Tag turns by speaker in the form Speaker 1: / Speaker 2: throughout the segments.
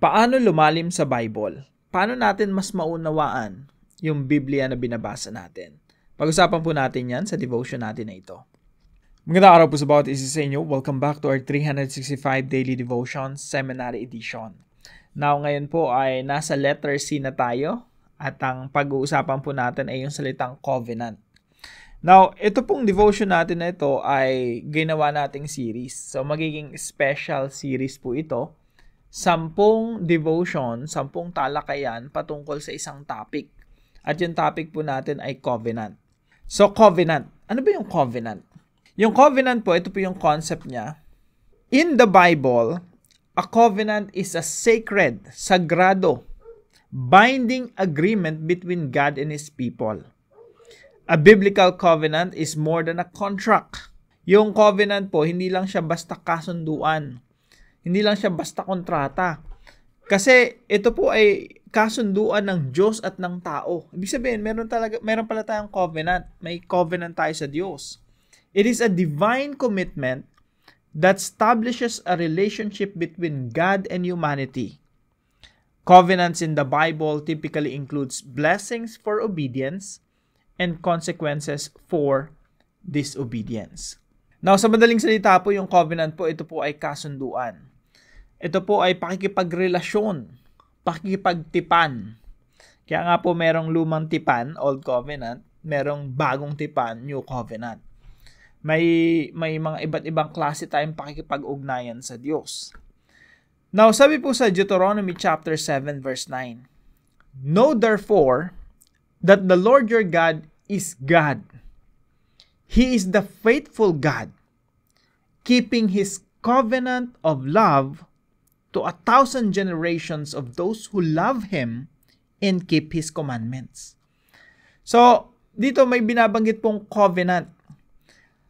Speaker 1: Paano lumalim sa Bible? Paano natin mas maunawaan yung Biblia na binabasa natin? Pag-usapan po natin yan sa devotion natin na ito. Magandang araw po sa bawat isa sa inyo. Welcome back to our 365 Daily Devotions Seminary Edition. Now, ngayon po ay nasa letter C na tayo at ang pag-uusapan po natin ay yung salitang covenant. Now, ito pong devotion natin na ito ay ginawa nating series. So, magiging special series po ito. 10 devotion, 10 talakayan patungkol sa isang topic. At yung topic po natin ay covenant. So, covenant. Ano ba yung covenant? Yung covenant po, ito po yung concept niya. In the Bible, a covenant is a sacred, sagrado, binding agreement between God and His people. A biblical covenant is more than a contract. Yung covenant po, hindi lang siya basta kasunduan. Hindi lang siya basta kontrata. Kasi ito po ay kasunduan ng Diyos at ng tao. Ibig sabihin, meron pala tayong covenant. May covenant tayo sa Diyos. It is a divine commitment that establishes a relationship between God and humanity. Covenants in the Bible typically includes blessings for obedience and consequences for disobedience. Now, sa madaling salita po, yung covenant po, ito po ay kasunduan. Ito po ay pakikipagrelasyon, pakikipagtipan. Kaya nga po merong lumang tipan, Old Covenant, merong bagong tipan, New Covenant. May mga iba't ibang klase tayong pakikipag-ugnayan sa Diyos. Now, sabi po sa Deuteronomy chapter 7 verse 9, Know therefore that the Lord your God is God. He is the faithful God, keeping His covenant of love to 1,000 generations of those who love Him and keep His commandments. So, dito may binabanggit pong covenant.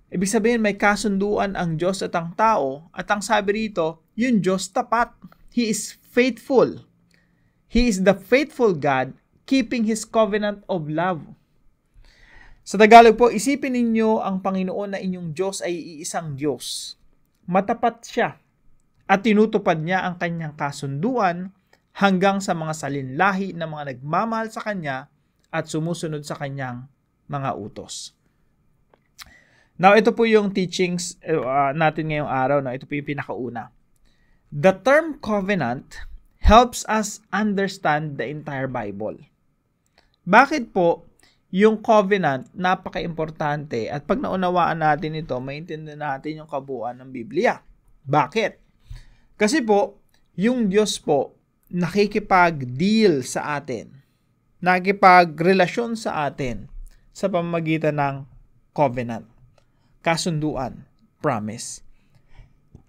Speaker 1: Ibig sabihin, may kasunduan ang Diyos at ang tao, at ang sabi rito, yung Diyos tapat. He is faithful. He is the faithful God, keeping His covenant of love. Sa Tagalog po, isipin ninyo ang Panginoon na inyong Diyos ay iisang Diyos. Matapat siya at tinutupad niya ang kanyang kasunduan hanggang sa mga salinlahi na mga nagmamahal sa kanya at sumusunod sa kanyang mga utos. Now, ito po yung teachings natin ngayong araw. No? Ito po yung pinakauna. The term covenant helps us understand the entire Bible. Bakit po yung covenant napaka-importante at pag naunawaan natin ito, maintindihan natin yung kabuuan ng Biblia. Bakit? Kasi po, yung Diyos po nakikipag-deal sa atin, nakikipag-relasyon sa atin sa pamamagitan ng covenant, kasunduan, promise.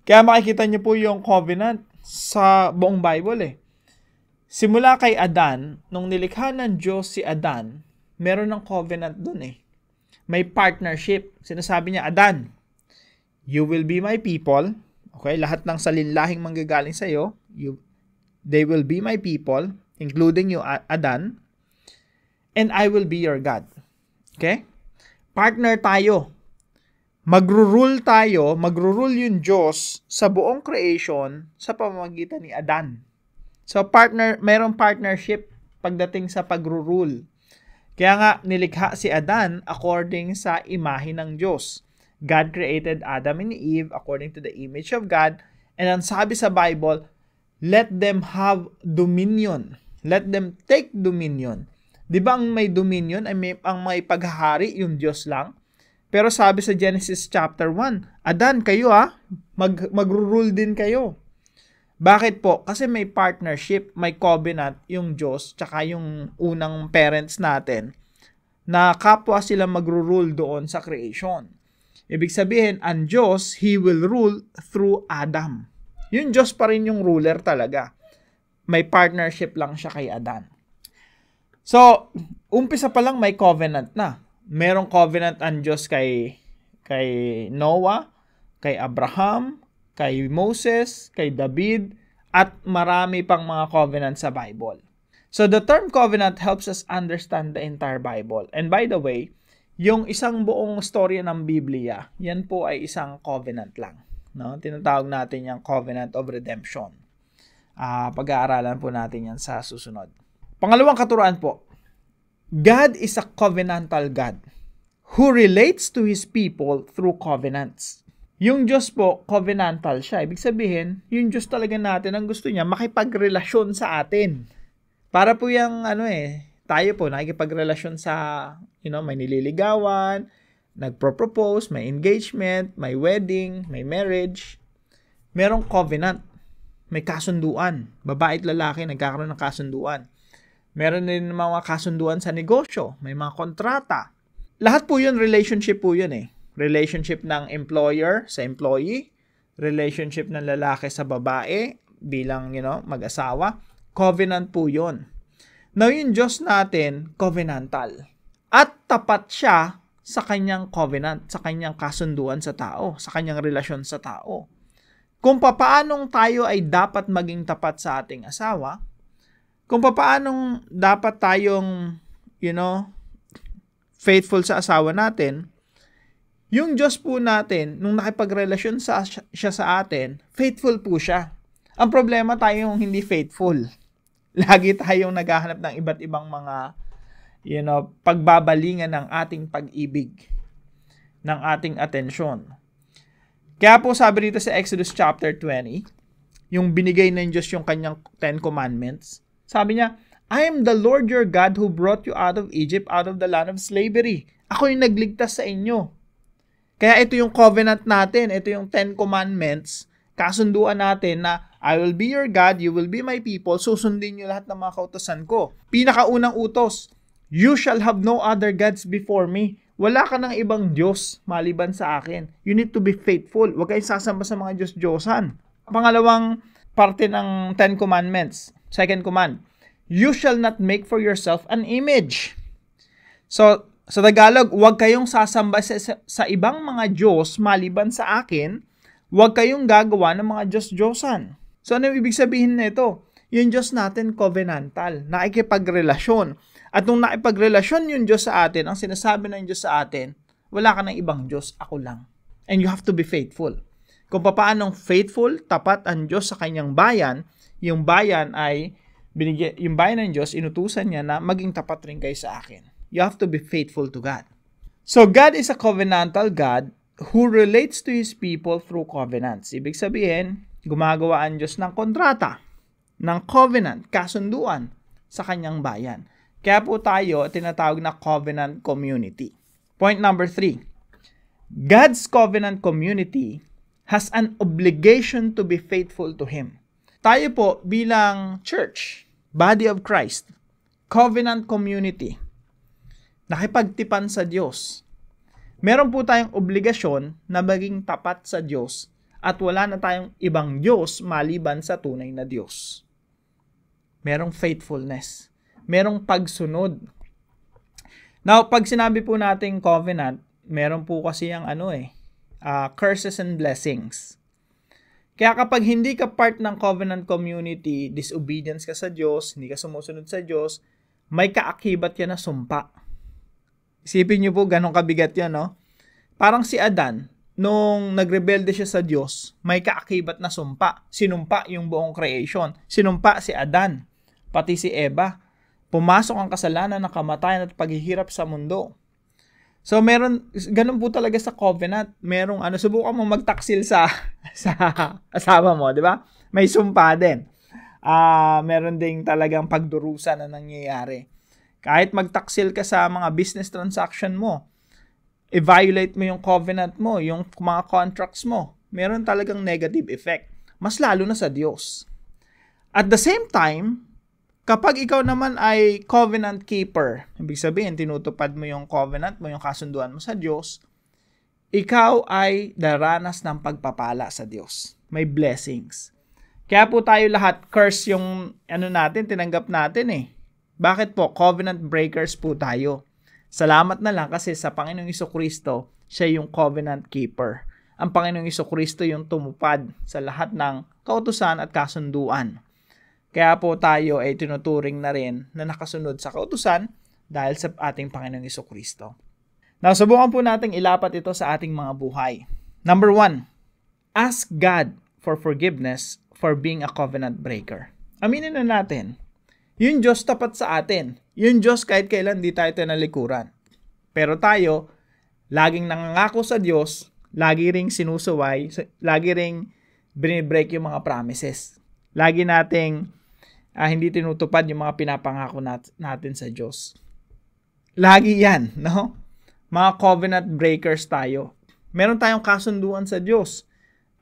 Speaker 1: Kaya makikita niyo po yung covenant sa buong Bible eh. Simula kay Adan, nung nilikha ng Diyos si Adan, meron ng covenant dun eh. May partnership. Sinasabi niya, Adan, you will be my people. Okay, lahat ng salinlahing manggagaling sa iyo, they will be my people, including you, Adan, and I will be your God. Okay? Partner tayo. Magro-rule yung Diyos sa buong creation sa pamamagitan ni Adan. So, merong partnership pagdating sa pagro-rule. Kaya nga, nilikha si Adan according sa imahe ng Diyos. God created Adam and Eve according to the image of God. And ang sabi sa Bible, let them have dominion. Let them take dominion. Di ba ang may dominion, ang may paghahari, yung Diyos lang? Pero sabi sa Genesis chapter 1, Adan, kayo mag-rule din kayo. Bakit po? Kasi may partnership, may covenant yung Diyos, tsaka yung unang parents natin, na kapwa sila mag-rule doon sa creation. Ibig sabihin, ang Diyos, He will rule through Adam. Yung Diyos pa rin yung ruler talaga. May partnership lang siya kay Adan. So, umpisa pa lang may covenant na. Merong covenant ang Diyos kay Noah, kay Abraham, kay Moses, kay David, at marami pang mga covenant sa Bible. So, the term covenant helps us understand the entire Bible. And by the way, yung isang buong storya ng Biblia, yan po ay isang covenant lang. No? Tinatawag natin yung covenant of redemption. Pag-aaralan po natin yan sa susunod. Pangalawang katuruan po, God is a covenantal God who relates to His people through covenants. Yung Diyos po, covenantal siya. Ibig sabihin, yung Diyos talaga natin, ang gusto niya, makipagrelasyon sa atin. Para po yung, tayo po, nakikipagrelasyon sa, may nililigawan, nagpro-propose, may engagement, may wedding, may marriage. Merong covenant. May kasunduan. Babae at lalaki, nagkakaroon ng kasunduan. Meron din mga kasunduan sa negosyo. May mga kontrata. Lahat po yun, relationship po yun eh. Relationship ng employer sa employee, relationship ng lalaki sa babae bilang, mag-asawa. Covenant po yun. Now, yung Diyos natin, covenantal. At tapat siya sa kanyang covenant, sa kanyang kasunduan sa tao, sa kanyang relasyon sa tao. Kung papaanong tayo ay dapat maging tapat sa ating asawa, kung papaanong dapat tayong, faithful sa asawa natin, yung Diyos po natin, nung nakipagrelasyon siya sa atin, faithful po siya. Ang problema tayong hindi faithful. Lagi tayong naghahanap ng iba't ibang mga, pagbabalingan ng ating pag-ibig, ng ating atensyon. Kaya po sabi dito sa Exodus chapter 20, yung binigay ng Diyos yung kanyang 10 commandments, sabi niya, I am the Lord your God who brought you out of Egypt, out of the land of slavery. Ako yung nagligtas sa inyo. Kaya ito yung covenant natin, ito yung 10 commandments, kasunduan natin na I will be your God, you will be my people, susundin nyo lahat ng mga kautosan ko. Pinakaunang utos, you shall have no other gods before me. Wala ka ng ibang Diyos maliban sa akin. You need to be faithful. Huwag kayong sasamba sa mga Diyos-Diyosan. Pangalawang parte ng 10 commandments, second command, you shall not make for yourself an image. So, sa Tagalog, huwag kayong sasamba sa ibang mga Diyos maliban sa akin. Huwag kayong gagawa ng mga Diyos-Diyosan. So, ano ibig sabihin nito? Yung Diyos natin, covenantal, nakikipagrelasyon. At nung nakipagrelasyon yung Diyos sa atin, ang sinasabi ng Diyos sa atin, wala ka ng ibang Diyos, ako lang. And you have to be faithful. Kung paanong faithful, tapat ang Diyos sa kanyang bayan, yung bayan ng Diyos, inutusan niya na maging tapat rin kayo sa akin. You have to be faithful to God. So, God is a covenantal God who relates to His people through covenants. Ibig sabihin, gumagawa ang Diyos ng kontrata, ng covenant, kasunduan sa kanyang bayan. Kaya po tayo tinatawag na covenant community. Point number 3. God's covenant community has an obligation to be faithful to Him. Tayo po bilang church, body of Christ, covenant community, nakipagtipan sa Diyos. Meron po tayong obligasyon na maging tapat sa Diyos at wala na tayong ibang Diyos maliban sa tunay na Diyos. Merong faithfulness. Merong pagsunod. Now, pag sinabi po nating covenant, meron po kasi yung curses and blessings. Kaya kapag hindi ka part ng covenant community, disobedience ka sa Diyos, hindi ka sumusunod sa Diyos, may kaakibat yan na sumpa. Isipin niyo po, ganong kabigat yan, no? Parang si Adan, nung nagrebelde siya sa Diyos, may kaakibat na sumpa. Sinumpa yung buong creation. Sinumpa si Adan, pati si Eva. Pumasok ang kasalanan ng kamatayan at paghihirap sa mundo. So, ganun po talaga sa covenant. Merong, subukan mo magtaksil sa asawa mo, di ba? May sumpa din. Meron ding talagang pagdurusa na nangyayari. Kahit magtaksil ka sa mga business transaction mo, i-violate mo yung covenant mo, yung mga contracts mo, meron talagang negative effect. Mas lalo na sa Diyos. At the same time, kapag ikaw naman ay covenant keeper, ibig sabihin, tinutupad mo yung covenant mo, yung kasunduan mo sa Diyos, ikaw ay daranas ng pagpapala sa Diyos. May blessings. Kaya po tayo lahat, curse yung tinanggap natin eh. Bakit po? Covenant breakers po tayo. Salamat na lang kasi sa Panginoong Jesucristo, siya yung covenant keeper. Ang Panginoong Jesucristo yung tumupad sa lahat ng kautusan at kasunduan. Kaya po tayo ay tinuturing na rin na nakasunod sa kautusan dahil sa ating Panginoong Jesucristo. Now, subukan po nating ilapat ito sa ating mga buhay. Number 1, ask God for forgiveness for being a covenant breaker. Aminin na natin, yung Diyos tapat sa atin. Yung Diyos kahit kailan di tayo tinalikuran. Pero tayo, laging nangangako sa Diyos, lagi ring sinusuway, lagi ring binibreak yung mga promises. Lagi nating hindi tinutupad yung mga pinapangako natin sa Diyos. Lagi yan, no? Mga covenant breakers tayo. Meron tayong kasunduan sa Diyos,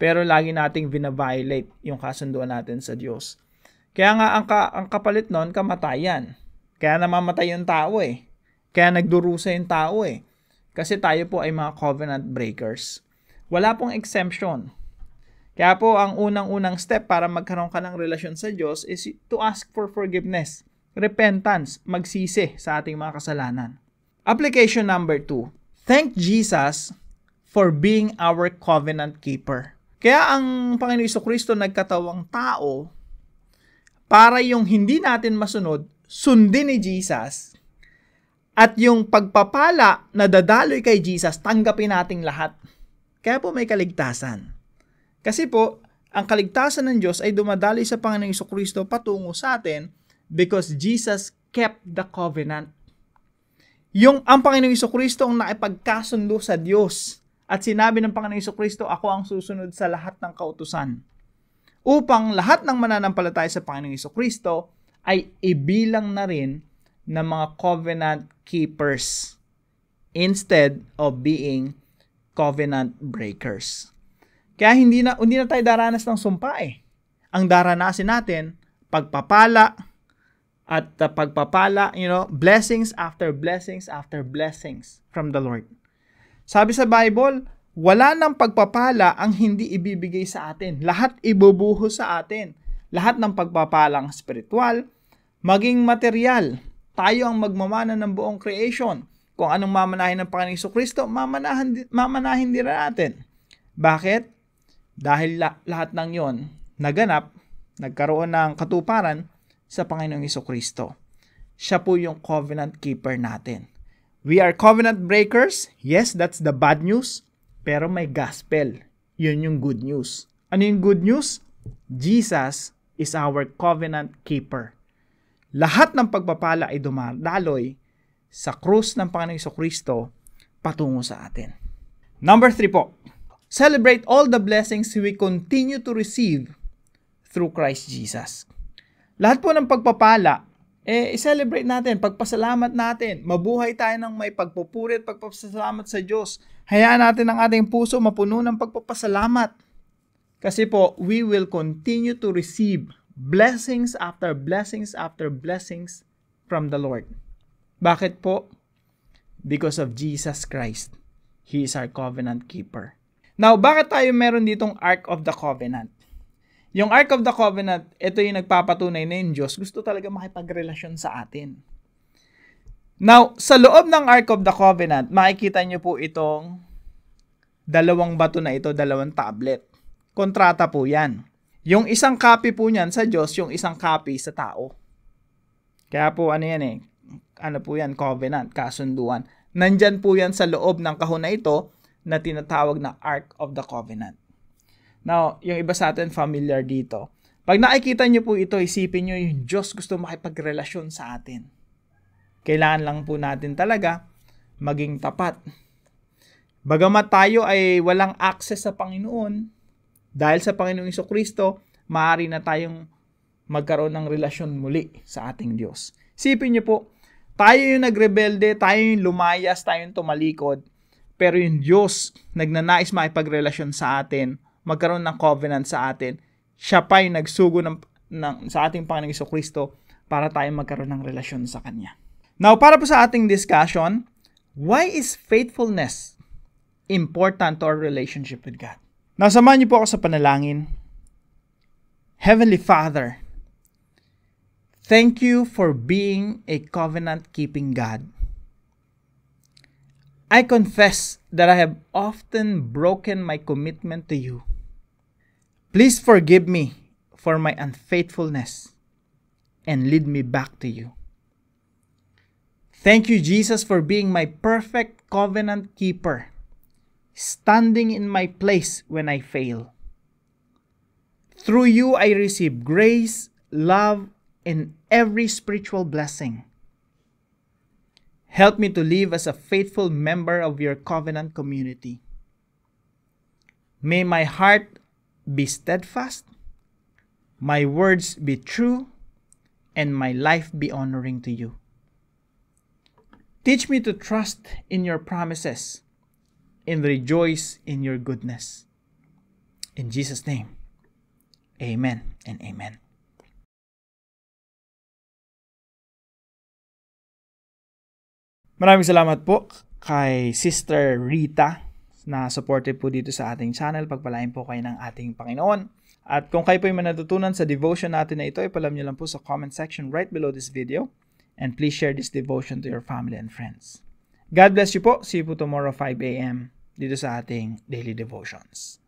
Speaker 1: pero lagi nating binaviolate yung kasunduan natin sa Diyos. Kaya nga ang kapalit nun, kamatayan. Kaya namamatay yung tao eh. Kaya nagdurusa yung tao eh. Kasi tayo po ay mga covenant breakers. Wala pong exemption. Kaya po ang unang-unang step para magkaroon ka ng relasyon sa Diyos is to ask for forgiveness. Repentance, magsisi sa ating mga kasalanan. Application number 2. Thank Jesus for being our covenant keeper. Kaya ang Panginoon Jesucristo nagkatawang tao para yung hindi natin masunod, sundin ni Jesus, at yung pagpapala na dadaloy kay Jesus, tanggapin nating lahat. Kaya po may kaligtasan. Kasi po, ang kaligtasan ng Diyos ay dumadaloy sa Panginoong Jesucristo patungo sa atin because Jesus kept the covenant. Ang Panginoong Jesucristo ang nakipagkasundo sa Diyos at sinabi ng Panginoong Jesucristo, ako ang susunod sa lahat ng kautusan. Upang lahat ng mananampalataya sa Panginoong Jesucristo ay ibilang na rin ng mga covenant keepers instead of being covenant breakers. Kaya hindi na tayo daranas ng sumpa eh. Ang daranasin natin, pagpapala at pagpapala, blessings after blessings after blessings from the Lord. Sabi sa Bible, wala nang pagpapala ang hindi ibibigay sa atin. Lahat ibubuhos sa atin. Lahat ng pagpapalang spiritual, maging material. Tayo ang magmamana ng buong creation. Kung anong mamanahin ng Panginoong Jesucristo, mamanahin din natin. Bakit? Dahil lahat ng yon naganap, nagkaroon ng katuparan sa Panginoong Jesucristo. Siya po yung covenant keeper natin. We are covenant breakers. Yes, that's the bad news. Pero may gospel. Yun yung good news. Ano yung good news? Jesus is our covenant keeper. Lahat ng pagpapala ay dumadaloy sa krus ng Panginoong Jesucristo patungo sa atin. Number 3 po. Celebrate all the blessings we continue to receive through Christ Jesus. Lahat po ng pagpapala, i-celebrate natin, pagpasalamat natin, mabuhay tayo ng may pagpupuri at pagpasalamat sa Diyos. Hayaan natin ang ating puso mapuno ng pagpapasalamat. Kasi po, we will continue to receive blessings after blessings after blessings from the Lord. Bakit po? Because of Jesus Christ. He is our covenant keeper. Now, bakit tayo meron ditong Ark of the Covenant? Yung Ark of the Covenant, ito yung nagpapatunay na yung Diyos gusto talaga makipagrelasyon sa atin. Now, sa loob ng Ark of the Covenant, makikita nyo po itong dalawang bato na ito, dalawang tablet. Kontrata po yan. Yung isang copy po niyan sa Diyos, yung isang copy sa tao. Kaya po ano yan ano po yan, covenant, kasunduan. Nandyan po yan sa loob ng kahon na ito na tinatawag na Ark of the Covenant. Now, yung iba sa atin familiar dito. Pag nakikita nyo po ito, isipin nyo yung Diyos gusto makipagrelasyon sa atin. Kailangan lang po natin talaga maging tapat. Bagamat tayo ay walang access sa Panginoon, dahil sa Panginoong Jesucristo, maaari na tayong magkaroon ng relasyon muli sa ating Diyos. Isipin nyo po, tayo yung nagrebelde, tayo yung lumayas, tayo yung tumalikod, pero yung Diyos nagnanais makipagrelasyon sa atin, magkaroon ng covenant sa atin, siya pa yung nagsugo sa ating Panginoong Jesucristo para tayo magkaroon ng relasyon sa Kanya. Now, para po sa ating discussion, why is faithfulness important to our relationship with God? Now, samahan niyo po ako sa panalangin. Heavenly Father, thank you for being a covenant-keeping God. I confess that I have often broken my commitment to you. Please forgive me for my unfaithfulness and lead me back to you. Thank you, Jesus, for being my perfect covenant keeper, standing in my place when I fail. Through you, I receive grace, love, and every spiritual blessing. Help me to live as a faithful member of your covenant community. May my heart be steadfast, my words be true, and my life be honoring to you. Teach me to trust in your promises and rejoice in your goodness. In Jesus' name, amen and amen. Maraming salamat po kay Sister Rita na supportive po dito sa ating channel. Pagpalain po kayo ng ating Panginoon. At kung kayo po yung natutunan sa devotion natin na ito, ipalam nyo lang po sa comment section right below this video. And please share this devotion to your family and friends. God bless you po. See you po tomorrow 5 a.m. dito sa ating daily devotions.